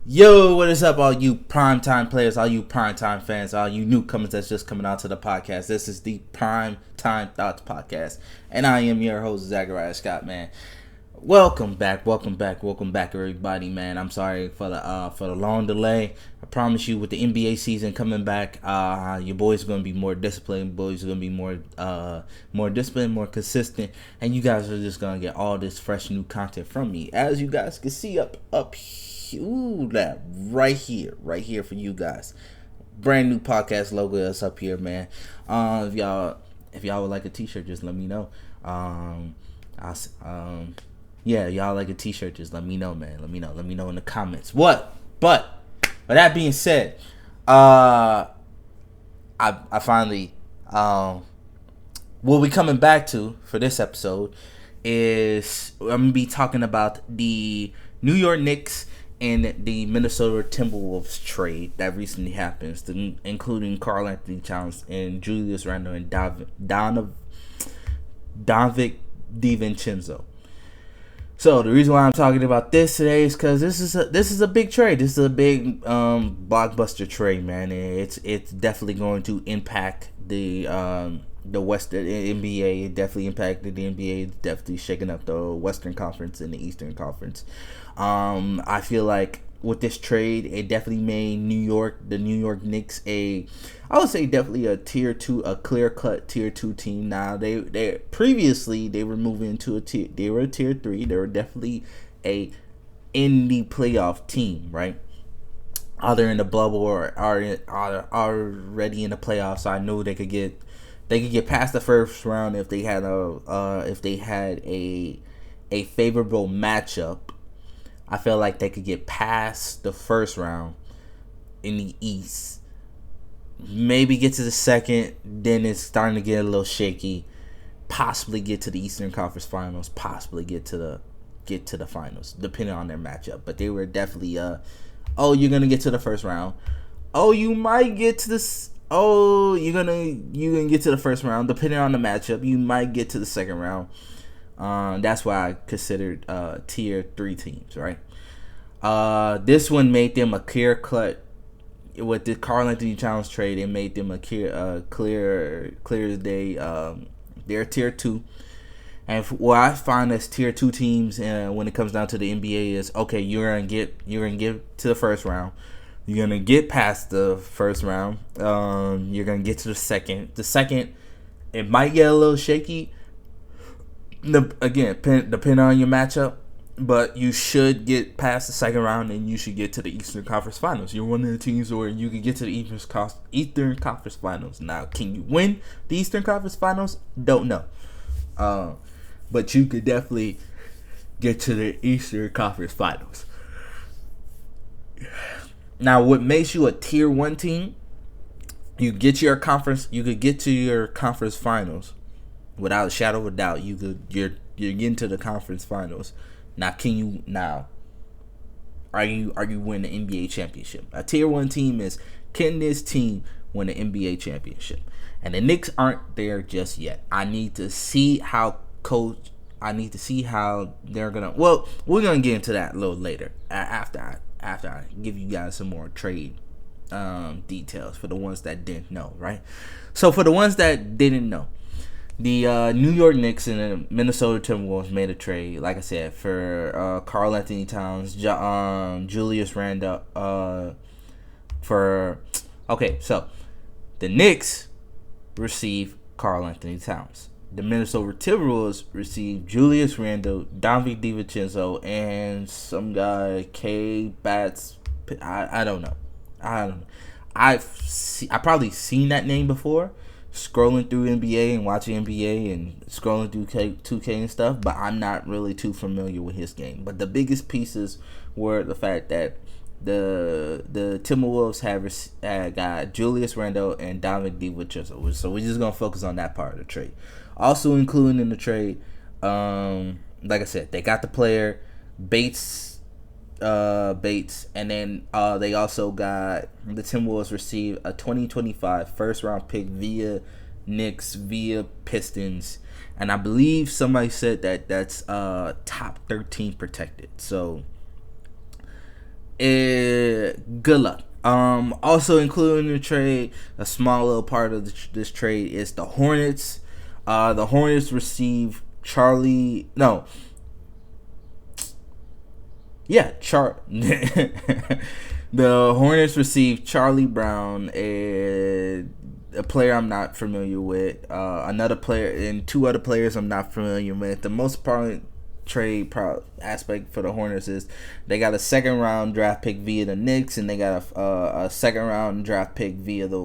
Yo, what is up, all you primetime players, all you primetime fans, all you newcomers that's just coming out to the podcast? This is the Primetime Thoughts Podcast, and I am your host, Zachariah Scott, man. Welcome back, everybody, man. I'm sorry for the long delay. I promise you, with the NBA season coming back, your boys are gonna be more disciplined. Boys are gonna be more disciplined, more consistent, and you guys are just gonna get all this fresh new content from me, as you guys can see up here. Ooh, that right here for you guys. Brand new podcast logo that's up here, man. If y'all would like a t-shirt, just let me know. Y'all like a t-shirt, just let me know, man. Let me know in the comments. But with that being said, I finally what we coming back to for this episode is I'm gonna be talking about the New York Knicks and the Minnesota Timberwolves trade that recently happened, including Karl-Anthony Towns and Julius Randle and Donovan DiVincenzo. So the reason why I'm talking about this today is because this is a big trade. This is a big blockbuster trade, man. It's definitely going to impact the Western NBA. It definitely impacted the NBA. It's definitely shaking up the Western Conference and the Eastern Conference. I feel like with this trade, it definitely made the New York Knicks I would say definitely a tier 2, a clear-cut tier 2 team. Now they previously they were moving into they were a tier 3. They were definitely a in the playoff team, right? Either in the bubble or are already in the playoffs. So I knew they could get past the first round if they had a favorable matchup. I feel like they could get past the first round in the East. Maybe get to the second, then it's starting to get a little shaky. Possibly get to the Eastern Conference Finals. Possibly get to the finals, depending on their matchup. But they were definitely you're gonna get to the first round. Oh, you might get to this. Oh, you're gonna get to the first round, depending on the matchup. You might get to the second round. That's why I considered tier 3 teams, right? This one made them a clear cut with the Karl-Anthony Towns trade. It made them a clear as day. They're tier 2, and what I find as tier 2 teams, when it comes down to the NBA, is okay. You're gonna get to the first round. You're gonna get past the first round. You're gonna get to the second. The second, it might get a little shaky. Again, depending on your matchup, but you should get past the second round and you should get to the Eastern Conference Finals. You're one of the teams where you can get to the Eastern Conference Finals. Now, can you win the Eastern Conference Finals? Don't know. But you could definitely get to the Eastern Conference Finals. Now, what makes you a tier 1 team? You could get to your conference finals. Without a shadow of a doubt, you're getting to the conference finals. Now, are you win the NBA championship? A tier 1 team is, can this team win the NBA championship? And the Knicks aren't there just yet. I need to see how they're gonna. Well, we're gonna get into that a little later after I give you guys some more trade details for the ones that didn't know, right? So for the ones that didn't know, the New York Knicks and the Minnesota Timberwolves made a trade, like I said, for Karl-Anthony Towns, Julius Randle. So the Knicks received Karl-Anthony Towns. The Minnesota Timberwolves received Julius Randle, Donovan DiVincenzo, and some guy K. Bats. I don't know. I've probably seen that name before, scrolling through NBA and watching NBA and scrolling through 2K and stuff, but I'm not really too familiar with his game. But the biggest pieces were the fact that the Timberwolves had got Julius Randle and Donovan DiVincenzo. So we're just gonna focus on that part of the trade. Also included in the trade, like I said, they got the player Bates, and then they also got, the Timberwolves received a 2025 first round pick via Knicks, via Pistons, and I believe somebody said that that's top 13 protected. So Good luck. Also included in the trade, a small little part of this trade is the Hornets. The Hornets receive Charlie. No. Yeah, The Hornets received Charlie Brown, a player I'm not familiar with. Another player and two other players I'm not familiar with. The most important aspect for the Hornets is they got a second round draft pick via the Knicks, and they got a second round draft pick via the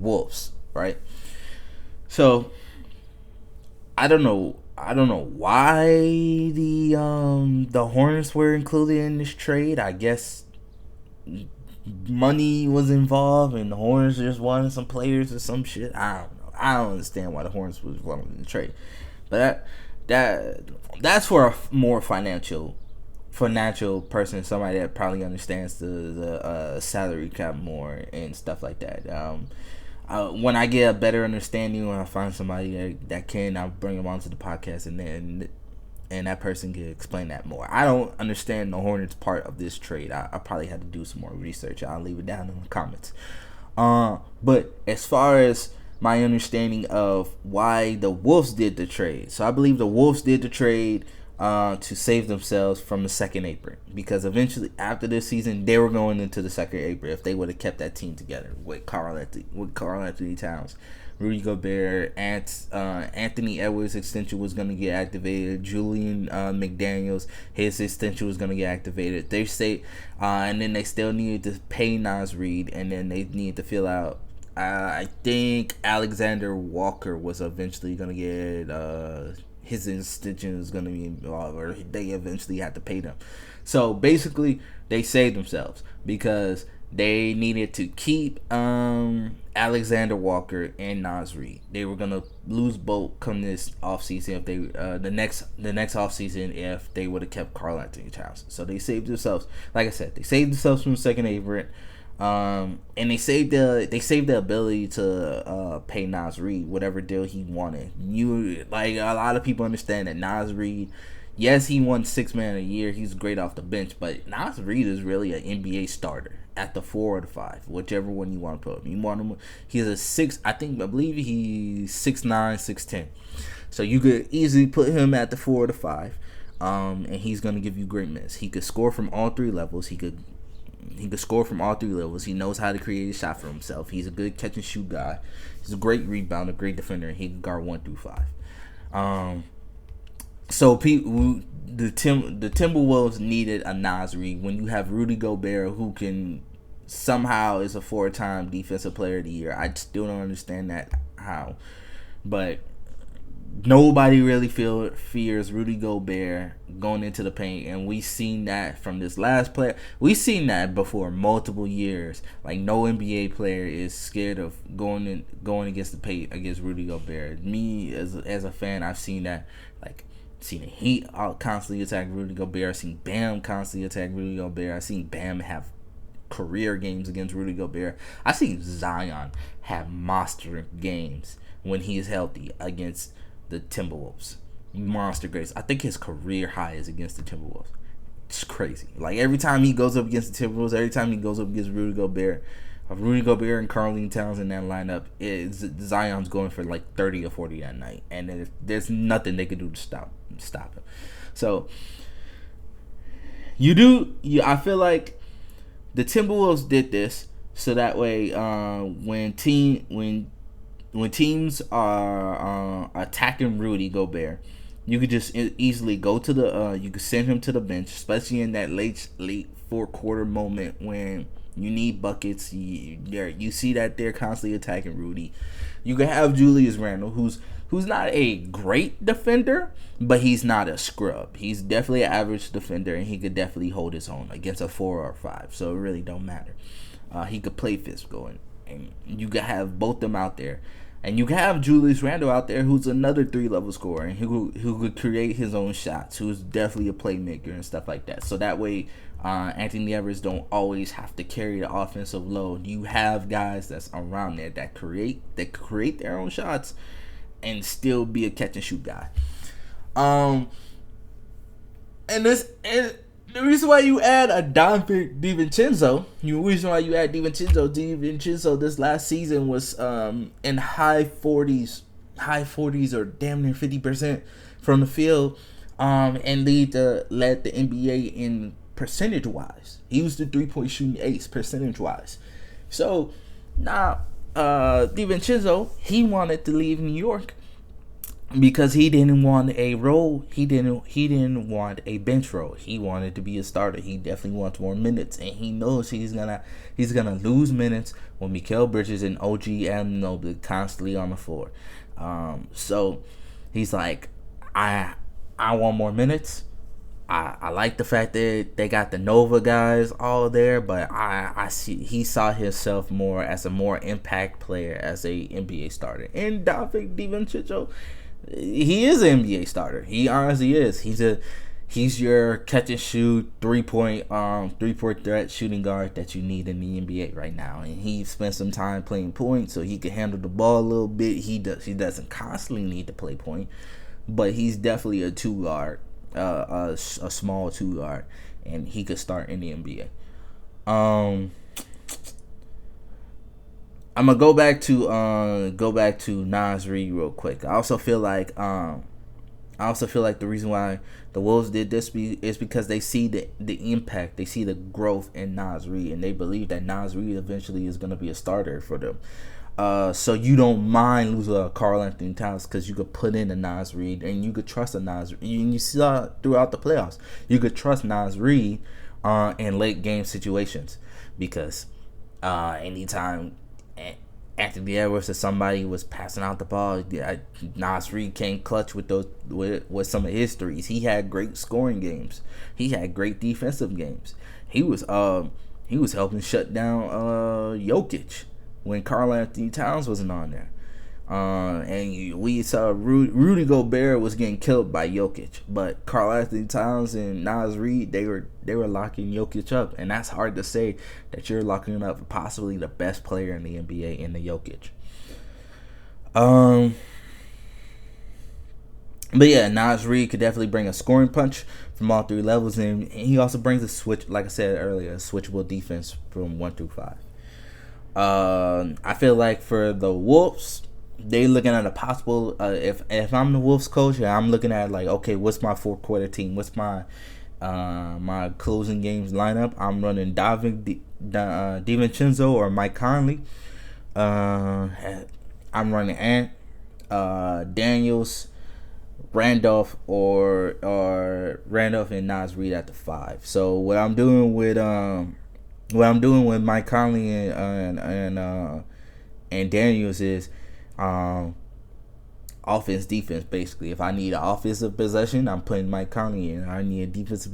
Wolves, right? So I don't know why the Hornets were included in this trade. I guess money was involved and the Hornets just wanted some players or some shit. I don't know. I don't understand why the Hornets was involved in the trade. But that's for a more financial person, somebody that probably understands the salary cap more and stuff like that. When I get a better understanding, when I find somebody that can, I'll bring them onto the podcast, and that person can explain that more. I don't understand the Hornets part of this trade. I probably had to do some more research. I'll leave it down in the comments. But as far as my understanding of why the Wolves did the trade, so I believe the Wolves did the trade to save themselves from the second apron, because eventually after this season they were going into the second apron if they would have kept that team together with Karl-Anthony Towns, Rudy Gobert, Anthony Edwards' extension was going to get activated, Julian McDaniels, his extension was going to get activated. They say, and then they still needed to pay Naz Reid, and then they needed to fill out. I think Alexander Walker was eventually going to get his extension is going to be involved, or they eventually had to pay them. So basically, they saved themselves because they needed to keep Alexander Walker and Naz Reid. They were gonna lose both come this offseason if they the next offseason if they would have kept Karl-Anthony Towns. So they saved themselves. Like I said, they saved themselves from the second apron. And they saved the ability to pay Naz Reid whatever deal he wanted. Like a lot of people understand that Naz Reid, yes, he won Sixth Man of the Year. He's great off the bench, but Naz Reid is really an NBA starter at the 4 or the 5, whichever one you want to put him. You want him? He's a 6. I believe he's 6'9", 6'10". So you could easily put him at the 4 or the 5, and he's gonna give you great minutes. He could score from all three levels. He could score from all three levels. He knows how to create a shot for himself. He's a good catch and shoot guy. He's a great rebounder, great defender, and he can guard 1 through 5. So the Timberwolves needed a Naz Reid when you have Rudy Gobert, who can somehow is a 4-time defensive player of the year. I still don't understand that how, but nobody really fears Rudy Gobert going into the paint, and we've seen that from this last player. We've seen that before multiple years. Like, no NBA player is scared of going against the paint against Rudy Gobert. Me as a fan, I've seen that. Like, seen the Heat constantly attack Rudy Gobert. I've seen Bam constantly attack Rudy Gobert. I've seen Bam have career games against Rudy Gobert. I've seen Zion have monster games when he is healthy against the Timberwolves. Monster grace. I think his career high is against the Timberwolves. It's crazy. Like, every time he goes up against the Timberwolves, every time he goes up against Rudy Gobert and Karl-Anthony Towns in that lineup, Zion's going for like 30 or 40 that night, and there's nothing they could do to stop him. So I feel like the Timberwolves did this so that way when teams are attacking Rudy Gobert, you could just easily go to you could send him to the bench, especially in that late fourth quarter moment when you need buckets. You see that they're constantly attacking Rudy. You could have Julius Randle, who's not a great defender, but he's not a scrub. He's definitely an average defender, and he could definitely hold his own against a 4 or 5. So it really don't matter. He could play physical, and you could have both them out there. And you can have Julius Randle out there, who's another 3-level scorer, and who could create his own shots, who's definitely a playmaker and stuff like that. So that way, Anthony Edwards don't always have to carry the offensive load. You have guys that's around there that create their own shots and still be a catch and shoot guy. And And the reason why you add a Donovan DiVincenzo, DiVincenzo this last season was in high 40s or damn near 50% from the field, and led the NBA in percentage wise. He was the 3-point shooting ace percentage wise. So now DiVincenzo, he wanted to leave New York because he didn't want a role. He didn't want a bench role. He wanted to be a starter. He definitely wants more minutes, and he knows he's gonna lose minutes when Mikal Bridges and OG Anunoby constantly on the floor. So he's like, I want more minutes. I like the fact that they got the Nova guys all there, but I see he saw himself more as a more impact player as a NBA starter. And Donovan DiVincenzo, he is an NBA starter. He honestly is. He's your catch and shoot 3-point threat shooting guard that you need in the NBA right now. And he spent some time playing point, so he can handle the ball a little bit. He doesn't constantly need to play point, but he's definitely a 2 guard, a small 2 guard, and he could start in the NBA. I'm gonna go back to Nas Reed real quick. I also feel like the reason why the Wolves did this is because they see the impact, they see the growth in Nas Reed, and they believe that Nas Reed eventually is gonna be a starter for them. So you don't mind losing Karl-Anthony Towns because you could put in a Nas Reed and you could trust a Nas Reed. And you saw throughout the playoffs, you could trust Nas Reed in late game situations because anytime Anthony Edwards or somebody was passing out the ball, Nas Reed came clutch with some of his threes. He had great scoring games. He had great defensive games. He was helping shut down Jokic when Karl-Anthony Towns wasn't on there. And we saw Rudy Gobert was getting killed by Jokic, but Karl-Anthony Towns and Nas Reed, they were locking Jokic up, and that's hard to say that you're locking up possibly the best player in the NBA in the Jokic. But yeah, Nas Reed could definitely bring a scoring punch from all 3 levels, and he also brings a switch, like I said earlier, a switchable defense from 1 through 5. I feel like for the Wolves, they looking at a possible if I'm the Wolves coach, I'm looking at like, okay, what's my 4-quarter team? What's my closing games lineup? I'm running DiVincenzo or Mike Conley. I'm running Ant, Daniels, Randolph or Randolph and Nas Reed at the 5. So what I'm doing with Mike Conley and Daniels is offense defense basically. If I need an offensive possession, I'm putting Mike Conley in. I need a defensive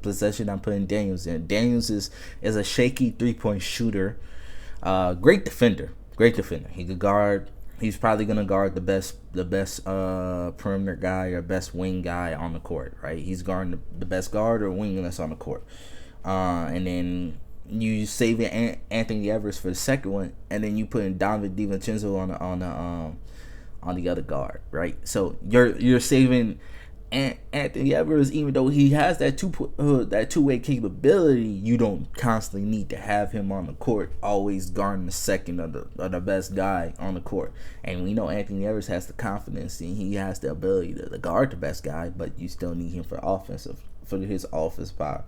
possession, I'm putting Daniels in. Daniels is a shaky 3-point shooter, great defender. He could guard. He's probably gonna guard the best perimeter guy or best wing guy on the court, right? He's guarding the best guard or wing that's on the court, and then you saving Anthony Edwards for the second one, and then you putting Donovan DiVincenzo on the other guard, right? So you're saving Anthony Edwards, even though he has that two-way capability. You don't constantly need to have him on the court, always guarding the second or the best guy on the court. And we know Anthony Edwards has the confidence and he has the ability to guard the best guy, but you still need him for his offensive power.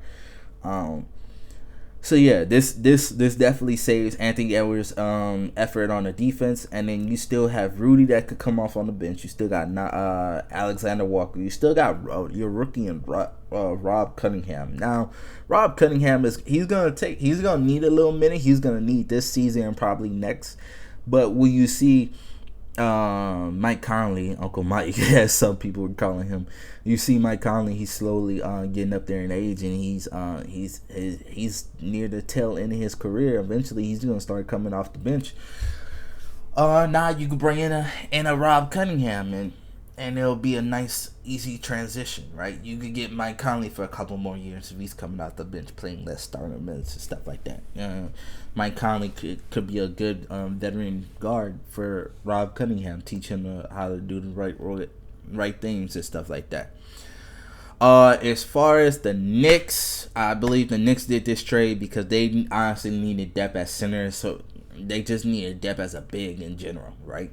So yeah, this definitely saves Anthony Edwards' effort on the defense, and then you still have Rudy that could come off on the bench. You still got Alexander Walker. You still got your rookie and Rob Cunningham. Now, Rob Cunningham he's gonna need a little minute. He's gonna need this season and probably next. But will you see Mike Conley, Uncle Mike, as some people were calling him? You see Mike Conley, he's slowly getting up there in age, and he's near the tail end of his career. Eventually, he's gonna start coming off the bench. Now you can bring in a Rob Cunningham, and it'll be a nice, easy transition, right? You could get Mike Conley for a couple more years if he's coming off the bench, playing less starter minutes and stuff like that. Mike Conley could be a good veteran guard for Rob Cunningham, teach him how to do the right things and stuff like that. As far as the Knicks, I believe the Knicks did this trade because they honestly needed depth at center, so they just needed depth as a big in general, right?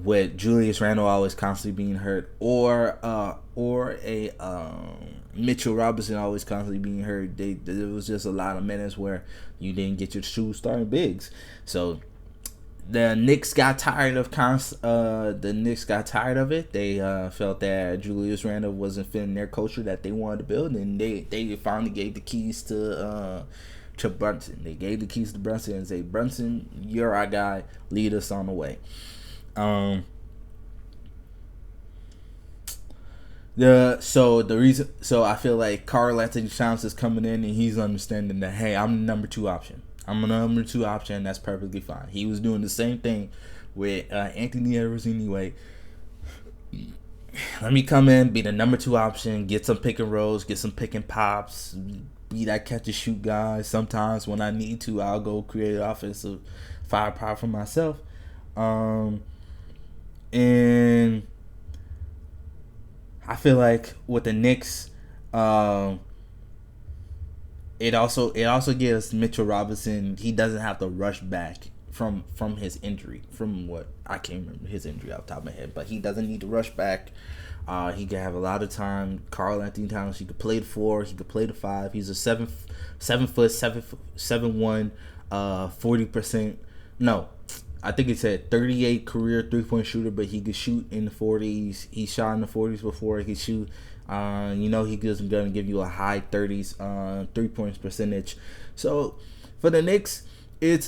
With Julius Randle always constantly being hurt, or Mitchell Robinson always constantly being hurt, there was just a lot of minutes where you didn't get your two starting bigs. So the Knicks got tired of it. They felt that Julius Randle wasn't fitting their culture that they wanted to build, and they finally gave the keys to Brunson. They gave the keys to Brunson and say, Brunson, you're our guy. Lead us on the way. So I feel like Karl-Anthony Towns is coming in and he's understanding that, hey, I'm the number 2 option. I'm a number 2 option. That's perfectly fine. He was doing the same thing with Anthony Edwards anyway. Let me come in, be the number 2 option, get some pick and rolls, get some pick and pops, be that catch and shoot guy. Sometimes when I need to, I'll go create offensive firepower for myself. And I feel like with the Knicks, it also gives Mitchell Robinson, he doesn't have to rush back from his injury. From what I can't remember his injury off the top of my head, but he doesn't need to rush back. He can have a lot of time. Karl-Anthony Towns, he could play the 4, he could play the 5. He's a 7'1", 40%. No, I think it said 38 career 3-point shooter, but he could shoot in the 40s. He shot in the 40s before. He could shoot. He isn't going to give you a high 30s 3-point percentage. So for the Knicks, it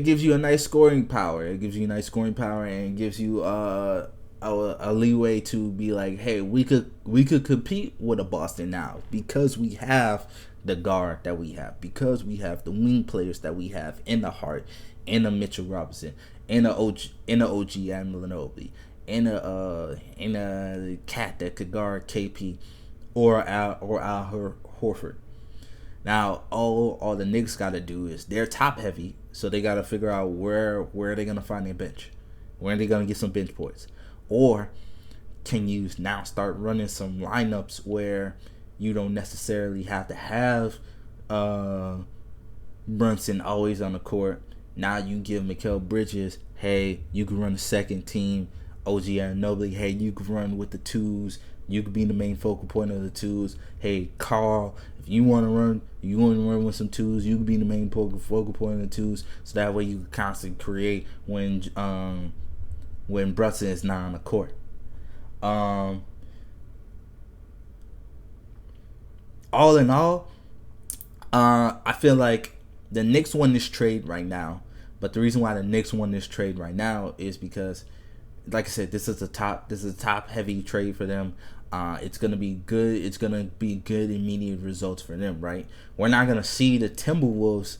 gives you a nice scoring power. It gives you a nice scoring power and gives you a leeway to be like, hey, we could compete with a Boston now because we have the guard that we have, because we have the wing players that we have in the Hart, in a Mitchell Robinson, in a OG Anunoby, in a cat that could guard KP or Al Horford. Now all the Knicks got to do is they're top heavy, so they got to figure out where they're gonna find their bench, where are they gonna get some bench points, or can you now start running some lineups where you don't necessarily have to have Brunson always on the court. Now you give Mikal Bridges, hey, you can run the second team. OG Anunoby, hey, you can run with the 2s. You could be the main focal point of the 2s. Hey, Carl, if you want to run with some 2s, you can be the main focal point of the 2s. So that way you can constantly create when Brunson is not on the court. All in all, I feel like the Knicks won this trade right now. But the reason why the Knicks won this trade right now is because, like I said, this is a top heavy trade for them. It's gonna be good. It's gonna be good immediate results for them, right? We're not gonna see the Timberwolves.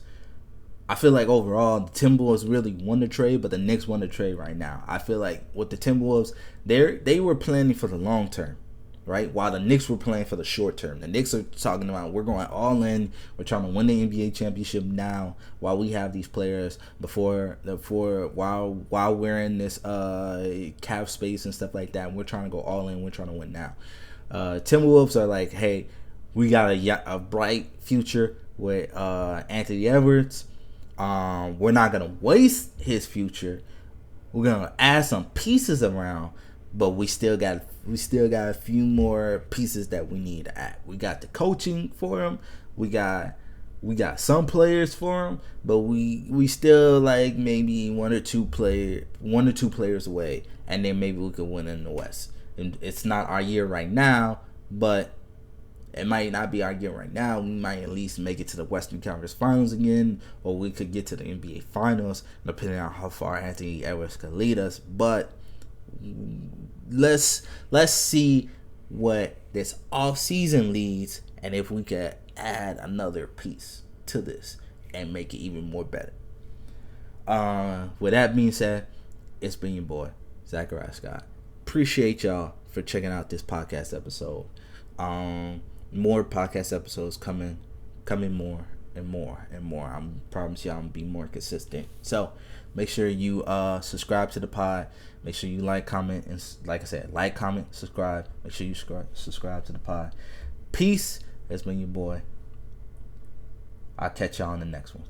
I feel like overall the Timberwolves really won the trade, but the Knicks won the trade right now. I feel like with the Timberwolves, they were planning for the long term, right? While the Knicks were playing for the short term. The Knicks are talking about, we're going all in. We're trying to win the NBA championship now while we have these players while we're in this cap space and stuff like that. We're trying to go all in. We're trying to win now. Timberwolves are like, hey, we got a bright future with Anthony Edwards. We're not going to waste his future. We're going to add some pieces around, but we still got a few more pieces that we need to add. We got the coaching for him. We got some players for him, but we still like maybe one or two players away, and then maybe we could win in the West. And it's not our year right now, but it might not be our year right now. We might at least make it to the Western Conference Finals again, or we could get to the NBA Finals, depending on how far Anthony Edwards could lead us. But let's see what this offseason leads, and if we could add another piece to this and make it even more better. With that being said, it's been your boy, Zachariah Scott. Appreciate y'all for checking out this podcast episode. More podcast episodes coming more and more and more. I promise you I'm gonna be more consistent. So make sure you subscribe to the pod. Make sure you like, comment, and like I said, like, comment, subscribe. Make sure you subscribe to the pod. Peace. That's been your boy. I'll catch y'all on the next one.